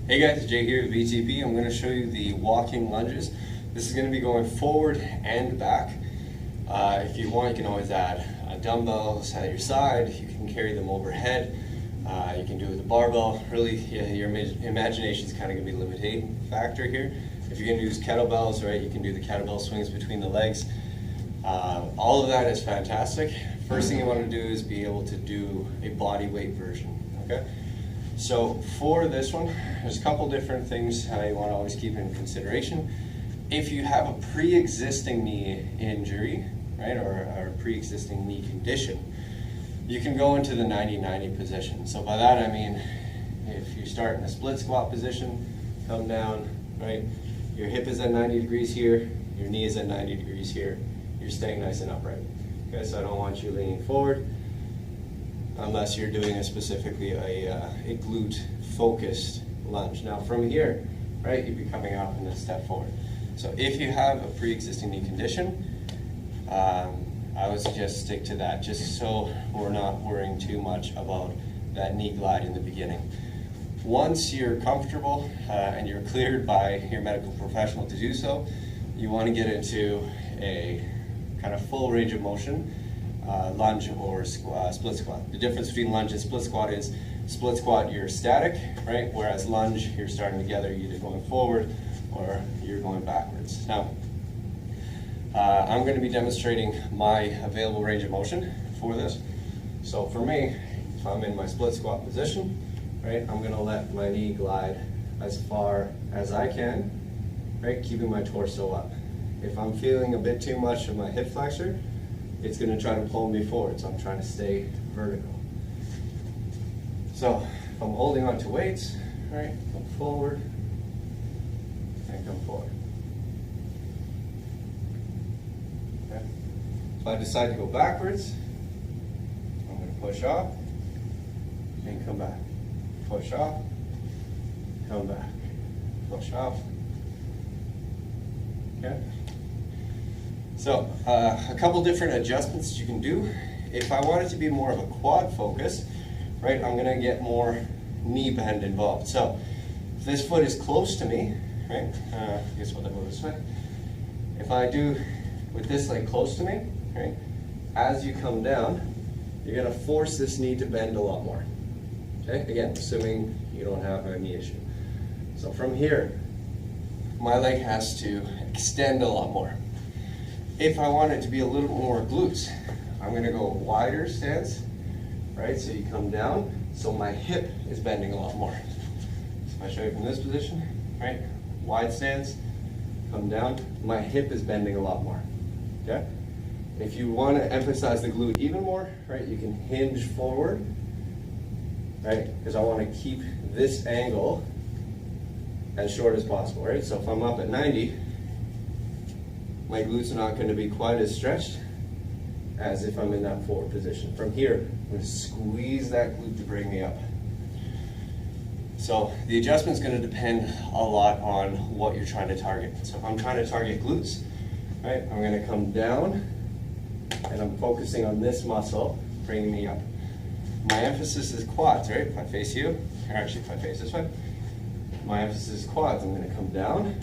Hey guys, Jay here at BTP. I'm going to show you the walking lunges. This is going to be going forward and back. If you want, you can always add dumbbells at your side. You can carry them overhead. You can do it with a barbell. Really, yeah, your imagination is kind of going to be the limiting factor here. If you're going to use kettlebells, right, you can do the kettlebell swings between the legs. All of that is fantastic. First thing you want to do is be able to do a body weight version. Okay. So for this one, there's a couple different things you want to always keep in consideration. If you have a pre-existing knee injury, right, or a pre-existing knee condition, you can go into the 90-90 position. So by that I mean, if you start in a split squat position, come down, right, your hip is at 90 degrees here, your knee is at 90 degrees here, you're staying nice and upright. Okay, so I don't want you leaning forward, unless you're doing specifically a glute focused lunge. Now from here, right, you'd be coming out and then step forward. So if you have a pre-existing knee condition, I would suggest stick to that, just so we're not worrying too much about that knee glide in the beginning. Once you're comfortable and you're cleared by your medical professional to do so, you want to get into a kind of full range of motion lunge or split squat. The difference between lunge and split squat is split squat you're static, right? Whereas lunge you're starting together, you're either going forward or you're going backwards. Now, I'm going to be demonstrating my available range of motion for this. So for me, if I'm in my split squat position, right, I'm going to let my knee glide as far as I can, right, keeping my torso up. If I'm feeling a bit too much of my hip flexor, it's going to try to pull me forward, so I'm trying to stay vertical. So if I'm holding on to weights, right, come forward and come forward. Okay. If I decide to go backwards, I'm going to push off and come back. Push off, come back. Push off. Okay. So a couple different adjustments that you can do. If I want it to be more of a quad focus, right, I'm going to get more knee bend involved. So if this foot is close to me, right, I guess we'll go this way. If I do with this leg close to me, right, as you come down, you're going to force this knee to bend a lot more. Okay, again, assuming you don't have a knee issue. So from here, my leg has to extend a lot more. If I want it to be a little more glutes, I'm going to go wider stance, right? So you come down, so my hip is bending a lot more. So if I show you from this position, right? Wide stance, come down, my hip is bending a lot more, okay? If you want to emphasize the glute even more, right, you can hinge forward, right? Because I want to keep this angle as short as possible, right? So if I'm up at 90, my glutes are not going to be quite as stretched as if I'm in that forward position. From here, I'm going to squeeze that glute to bring me up. So the adjustment is going to depend a lot on what you're trying to target. So if I'm trying to target glutes, right, I'm going to come down and I'm focusing on this muscle bringing me up. My emphasis is quads, right? If I face you, or actually if I face this way, my emphasis is quads. I'm going to come down,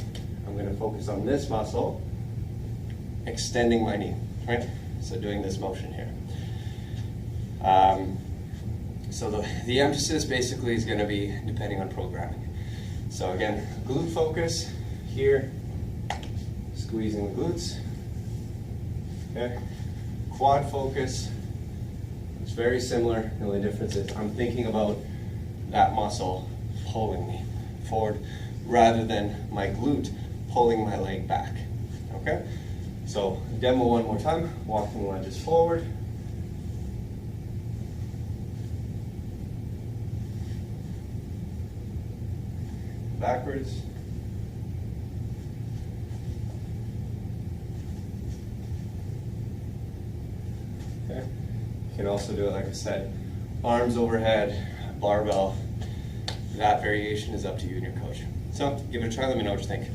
I'm going to focus on this muscle, extending my knee, right? So doing this motion here. So the emphasis basically is going to be depending on programming. So again, glute focus here, squeezing the glutes. Okay. Quad focus, it's very similar. The only difference is I'm thinking about that muscle pulling me forward rather than my glute pulling my leg back. Okay? So demo one more time, walking lunges forward. Backwards. Okay. You can also do it, like I said, arms overhead, barbell. That variation is up to you and your coach. So give it a try, let me know what you think.